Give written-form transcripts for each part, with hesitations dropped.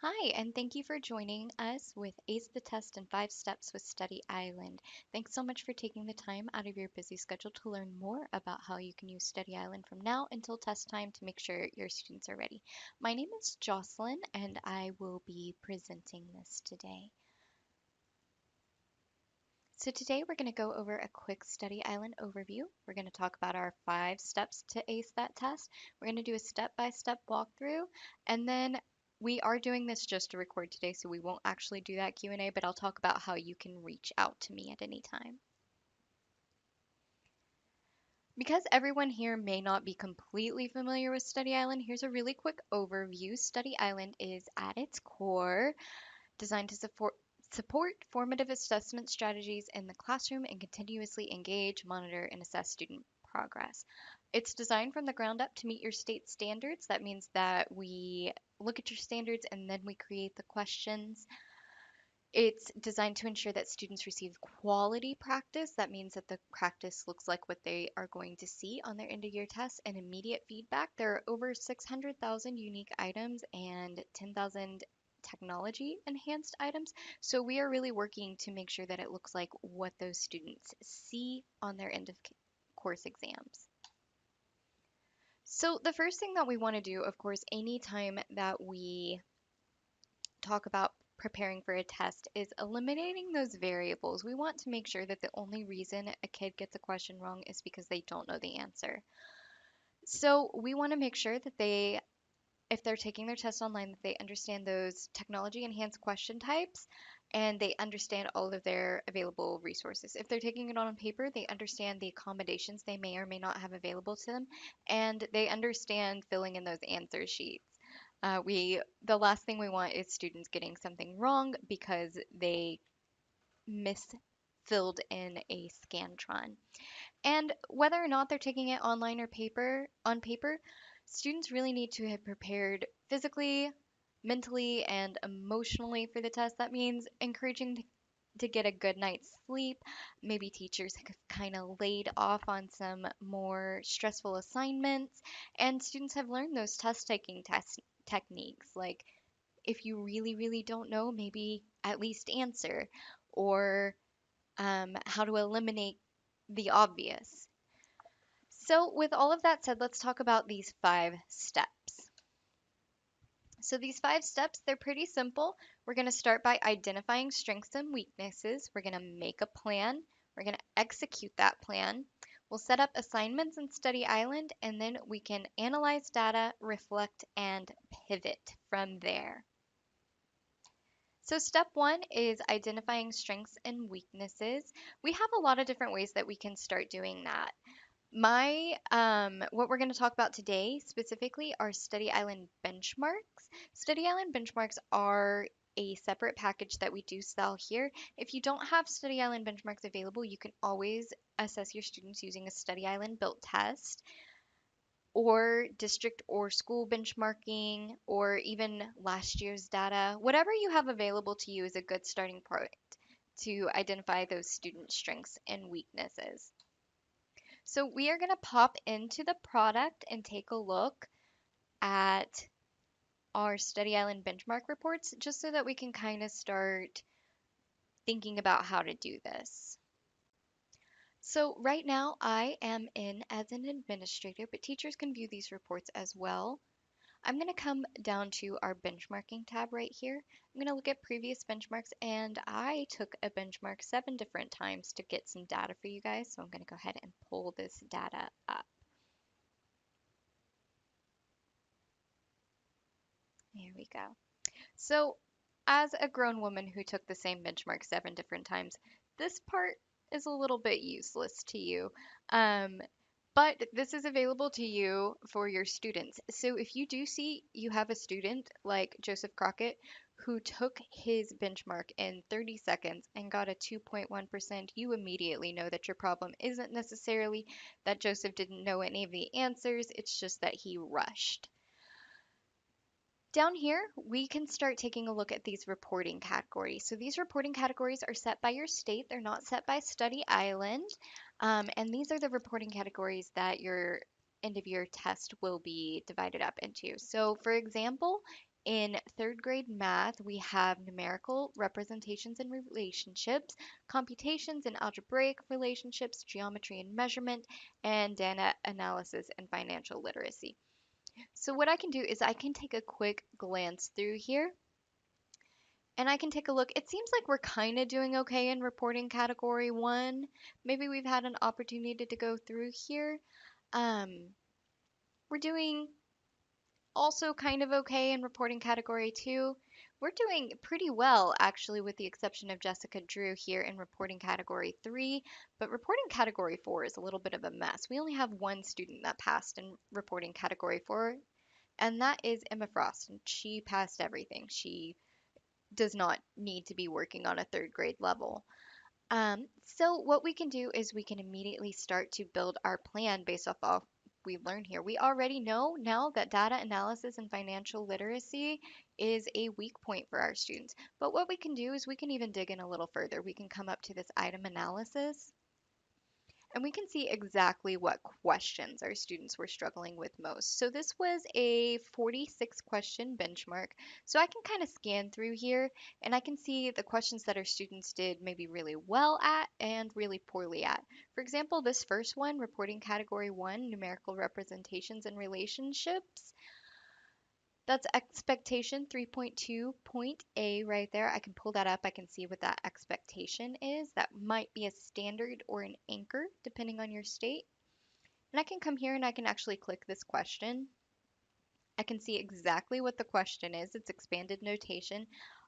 Hi, and thank you for joining us with Ace the Test in 5 Steps with Study Island. Thanks so much for taking the time out of your busy schedule to learn more about how you can use Study Island from now until test time to make sure your students are ready. My name is Jocelyn, and I will be presenting this today. So today we're going to go over a quick Study Island overview. We're going to talk about our 5 steps to ace that test. We're going to do a step-by-step walkthrough, and then we are doing this just to record today, so we won't actually do that Q&A, but I'll talk about how you can reach out to me at any time. Because everyone here may not be completely familiar with Study Island, here's a really quick overview. Study Island is at its core designed to support formative assessment strategies in the classroom and continuously engage, monitor, and assess student progress. It's designed from the ground up to meet your state standards. That means that we look at your standards and then we create the questions. It's designed to ensure that students receive quality practice. That means that the practice looks like what they are going to see on their end of year test and immediate feedback. There are over 600,000 unique items and 10,000 technology enhanced items. So we are really working to make sure that it looks like what those students see on their end of course exams. So the first thing that we want to do, of course, anytime that we talk about preparing for a test is eliminating those variables. We want to make sure that the only reason a kid gets a question wrong is because they don't know the answer. So we want to make sure that if they're taking their test online, that they understand those technology enhanced question types and they understand all of their available resources. If they're taking it on paper, they understand the accommodations they may or may not have available to them, and they understand filling in those answer sheets. The last thing we want is students getting something wrong because they misfilled in a Scantron. And whether or not they're taking it online or on paper, students really need to have prepared physically, mentally, and emotionally for the test. That means encouraging to get a good night's sleep. Maybe teachers have kind of laid off on some more stressful assignments, and students have learned those test taking test techniques. Like if you really, really don't know, maybe at least answer, or how to eliminate the obvious. So, with all of that said, let's talk about these 5 steps. So, these 5 steps, they're pretty simple. We're going to start by identifying strengths and weaknesses. We're going to make a plan. We're going to execute that plan. We'll set up assignments in Study Island, and then we can analyze data, reflect, and pivot from there. So, step one is identifying strengths and weaknesses. We have a lot of different ways that we can start doing that. What we're going to talk about today specifically are Study Island benchmarks. Study Island benchmarks are a separate package that we do sell here. If you don't have Study Island benchmarks available, you can always assess your students using a Study Island built test or district or school benchmarking or even last year's data. Whatever you have available to you is a good starting point to identify those student strengths and weaknesses. So we are going to pop into the product and take a look at our Study Island benchmark reports just so that we can kind of start thinking about how to do this. So right now I am in as an administrator, but teachers can view these reports as well. I'm going to come down to our benchmarking tab right here. I'm going to look at previous benchmarks, and I took a benchmark 7 different times to get some data for you guys. So I'm going to go ahead and pull this data up. Here we go. So, as a grown woman who took the same benchmark 7 different times, this part is a little bit useless to you. Um, but this is available to you for your students. So if you do see you have a student like Joseph Crockett who took his benchmark in 30 seconds and got a 2.1%, you immediately know that your problem isn't necessarily that Joseph didn't know any of the answers, it's just that he rushed. Down here, we can start taking a look at these reporting categories. So these reporting categories are set by your state. They're not set by Study Island. And these are the reporting categories that your end of year test will be divided up into. So for example, In third grade math, we have numerical representations and relationships, computations and algebraic relationships, geometry and measurement, and data analysis and financial literacy. So what I can do is I can take a quick glance through here and I can take a look. It seems like we're kind of doing okay in reporting category one. Maybe we've had an opportunity to go through here. Um, we're doing also kind of okay in reporting category two. We're doing pretty well, actually, with the exception of Jessica Drew here in reporting category three. But reporting category four is a little bit of a mess. We only have one student that passed in reporting category four, and that is Emma Frost. And she passed everything. She does not need to be working on a third grade level. So what we can do is we can immediately start to build our plan based off of we learned here. We already know now that data analysis and financial literacy is a weak point for our students. But what we can do is we can even dig in a little further. We can come up to this item analysis and we can see exactly what questions our students were struggling with most. So this was a 46 question benchmark. So I can kind of scan through here and I can see the questions that our students did maybe really well at and really poorly at. For example, this first one, reporting category one, numerical representations and relationships. That's expectation 3.2 point A right there. I can pull that up. I can see what that expectation is. That might be a standard or an anchor, depending on your state. And I can come here and I can actually click this question. I can see exactly what the question is. It's expanded notation.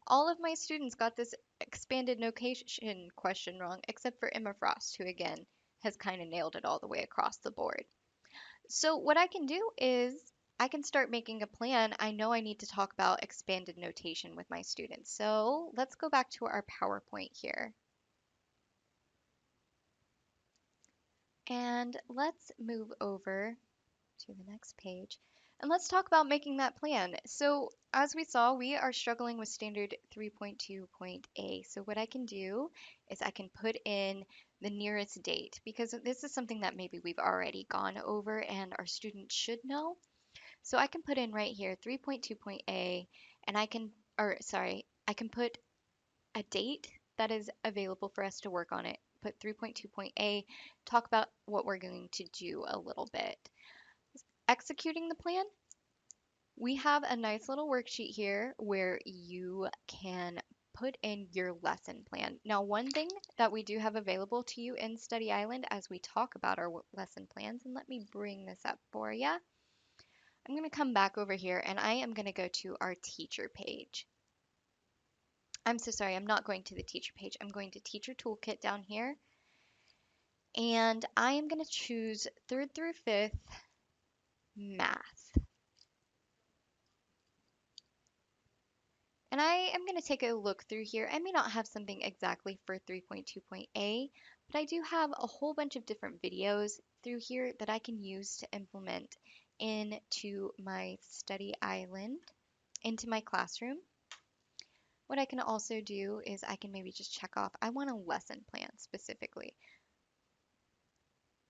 All of my students got this expanded notation question wrong, except for Emma Frost, who again has kind of nailed it all the way across the board. So what I can do is I can start making a plan. I know I need to talk about expanded notation with my students. So let's go back to our PowerPoint here. And let's move over to the next page. And let's talk about making that plan. So as we saw, we are struggling with standard 3.2.A. So what I can do is I can put in the nearest date because this is something that maybe we've already gone over and our students should know. So I can put in right here 3.2.A and I can, or sorry, I can put a date that is available for us to work on it. Put 3.2.A, talk about what we're going to do a little bit. Executing the plan, we have a nice little worksheet here where you can put in your lesson plan. Now, one thing that we do have available to you in Study Island as we talk about our lesson plans, and let me bring this up for you. I'm going to come back over here and I am going to go to our teacher page. I'm so sorry, I'm not going to the teacher page. I'm going to teacher toolkit down here. And I am going to choose 3rd through 5th math. And I am going to take a look through here. I may not have something exactly for 3.2.A, but I do have a whole bunch of different videos through here that I can use to implement into my study island, into my classroom. What I can also do is I can maybe just check off, I want a lesson plan specifically.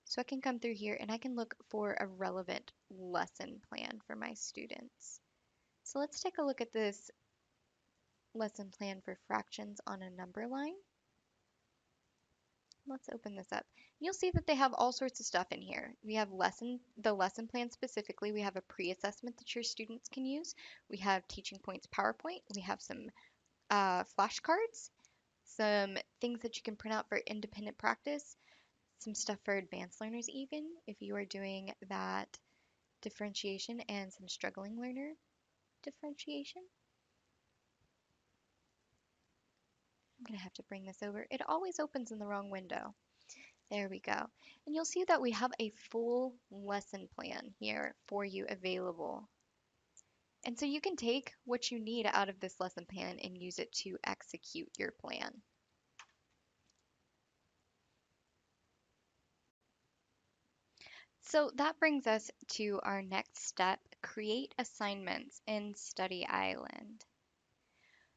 So I can come through here and I can look for a relevant lesson plan for my students. So let's take a look at this lesson plan for fractions on a number line. Let's open this up. You'll see that they have all sorts of stuff in here. We have the lesson plan specifically. We have a pre-assessment that your students can use. We have teaching points PowerPoint. We have some flashcards, some things that you can print out for independent practice, some stuff for advanced learners even, if you are doing that differentiation, and some struggling learner differentiation. I'm going to have to bring this over. It always opens in the wrong window. There we go. And you'll see that we have a full lesson plan here for you available. And so you can take what you need out of this lesson plan and use it to execute your plan. So that brings us to our next step, create assignments in Study Island.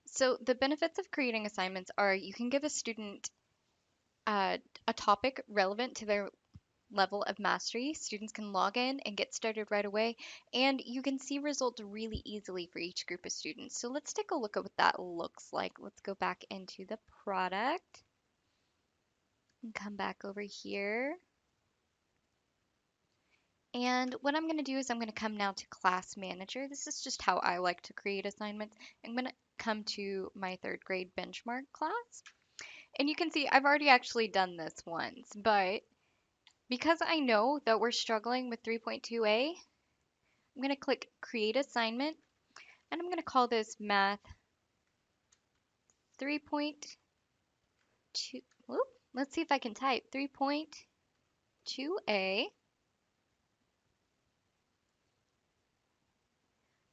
So the benefits of creating assignments are you can give a student a topic relevant to their level of mastery. Students can log in and get started right away, and you can see results really easily for each group of students. So let's take a look at what that looks like. Let's go back into the product and come back over here. And what I'm going to do is I'm going to come now to Class Manager. This is just how I like to create assignments. I'm going to come to my third grade benchmark class. And you can see I've already actually done this once, but because I know that we're struggling with 3.2a, I'm going to click Create Assignment, and I'm going to call this Math 3.2. Whoop, let's see if I can type 3.2a.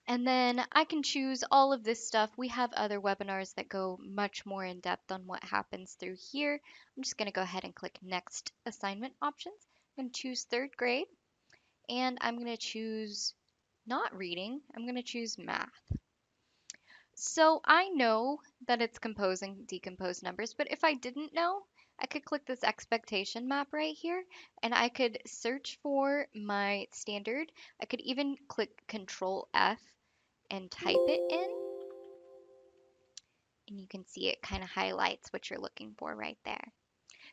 And then I can choose all of this stuff. We have other webinars that go much more in depth on what happens through here. I'm just going to go ahead and click Next Assignment Options. I'm going to choose third grade, and I'm going to choose not reading. I'm going to choose math. So I know that it's compose and decompose numbers, but if I didn't know, I could click this expectation map right here, and I could search for my standard. I could even click Control F and type it in, and you can see it kind of highlights what you're looking for right there.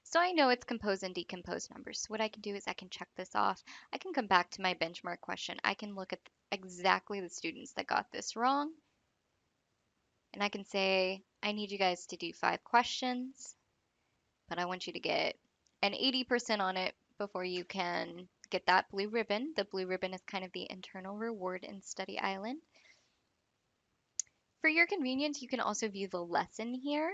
So I know it's compose and decompose numbers. So what I can do is I can check this off. I can come back to my benchmark question. I can look at exactly the students that got this wrong, and I can say, I need you guys to do 5 questions, but I want you to get an 80% on it before you can get that blue ribbon. The blue ribbon is kind of the internal reward in Study Island. For your convenience, you can also view the lesson here.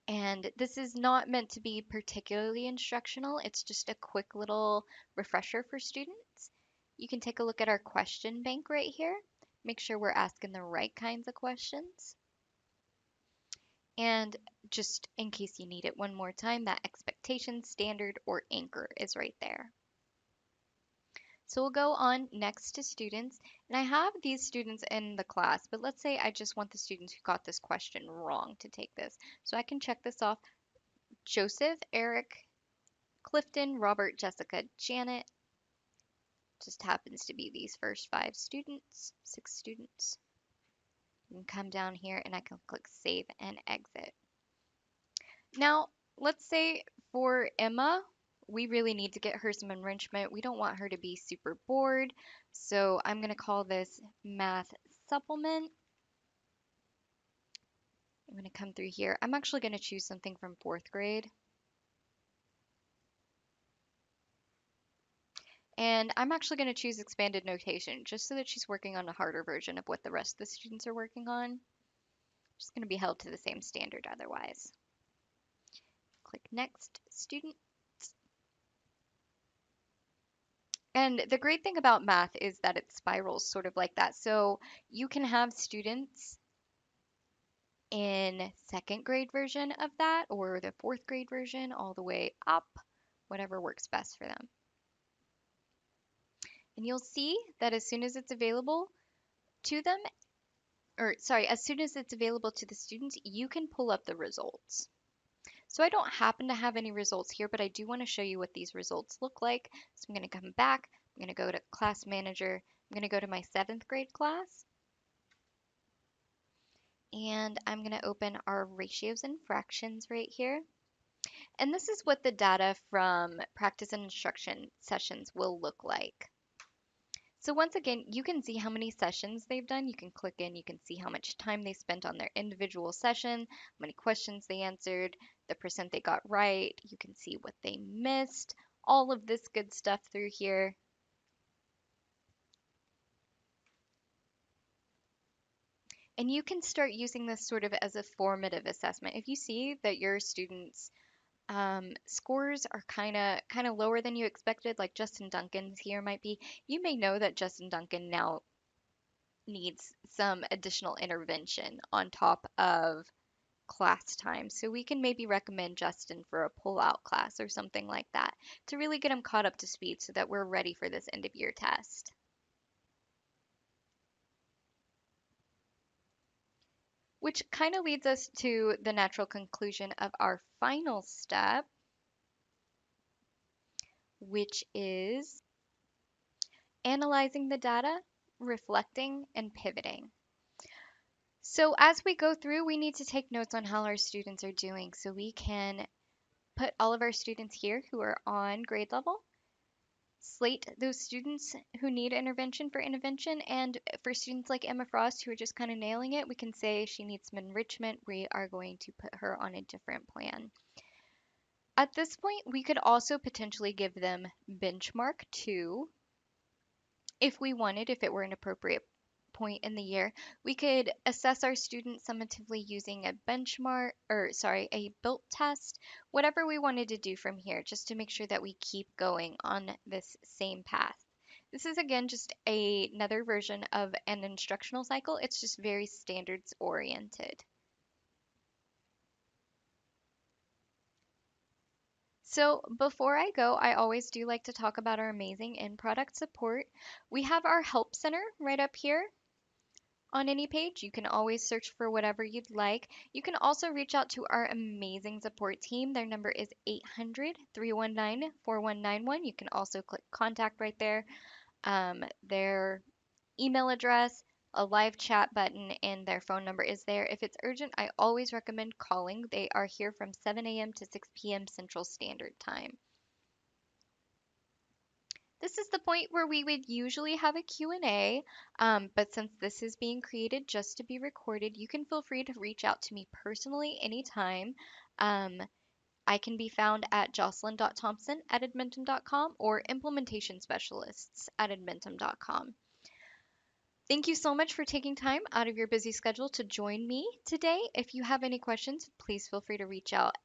And this is not meant to be particularly instructional. It's just a quick little refresher for students. You can take a look at our question bank right here. Make sure we're asking the right kinds of questions. And just in case you need it one more time, that expectation, standard, or anchor is right there. So we'll go on next to students. And I have these students in the class, but let's say I just want the students who got this question wrong to take this. So I can check this off. Joseph, Eric, Clifton, Robert, Jessica, Janet. Just happens to be these first 5 students, 6 students. You can come down here and I can click Save and Exit. Now, let's say for Emma, we really need to get her some enrichment. We don't want her to be super bored. So I'm going to call this Math Supplement. I'm going to come through here. I'm actually going to choose something from 4th grade. And I'm actually going to choose expanded notation just so that she's working on a harder version of what the rest of the students are working on. She's going to be held to the same standard otherwise. Click Next, Student. And the great thing about math is that it spirals sort of like that. So you can have students in 2nd grade version of that or the 4th grade version all the way up, whatever works best for them. And you'll see that as soon as it's available to them, or sorry, as soon as it's available to the students, you can pull up the results. So I don't happen to have any results here, but I do want to show you what these results look like. So I'm going to come back. I'm going to go to Class Manager. I'm going to go to my 7th grade class. And I'm going to open our ratios and fractions right here. And this is what the data from practice and instruction sessions will look like. So once again, you can see how many sessions they've done. You can click in, you can see how much time they spent on their individual session, how many questions they answered, the percent they got right. You can see what they missed, all of this good stuff through here. And you can start using this sort of as a formative assessment. If you see that your students' scores are kind of lower than you expected, like Justin Duncan's here might be, you may know that Justin Duncan now needs some additional intervention on top of class time. So we can maybe recommend Justin for a pull-out class or something like that to really get him caught up to speed so that we're ready for this end of year test. Which kind of leads us to the natural conclusion of our final step. which is analyzing the data, reflecting, and pivoting. So, as we go through, we need to take notes on how our students are doing so we can put all of our students here who are on grade level, slate those students who need intervention for intervention, and for students like Emma Frost who are just kind of nailing it, we can say she needs some enrichment. We are going to put her on a different plan. At this point, we could also potentially give them benchmark 2 if we wanted, if it were an appropriate point in the year. We could assess our students summatively using a benchmark, or sorry, a built test, whatever we wanted to do from here, just to make sure that we keep going on this same path. This is again just another version of an instructional cycle. It's just very standards oriented. So before I go, I always do like to talk about our amazing in-product support. We have our help center right up here on any page. You can always search for whatever you'd like. You can also reach out to our amazing support team. Their number is 800-319-4191. You can also click contact right there. Their email address, a live chat button, and their phone number is there. If it's urgent, I always recommend calling. They are here from 7 a.m. to 6 p.m. Central Standard Time. This is the point where we would usually have a Q&A, but since this is being created just to be recorded, you can feel free to reach out to me personally anytime. Um, I can be found at jocelyn.thompson@edmentum.com or implementation specialists at edmentum.com. Thank you so much for taking time out of your busy schedule to join me today. If you have any questions, please feel free to reach out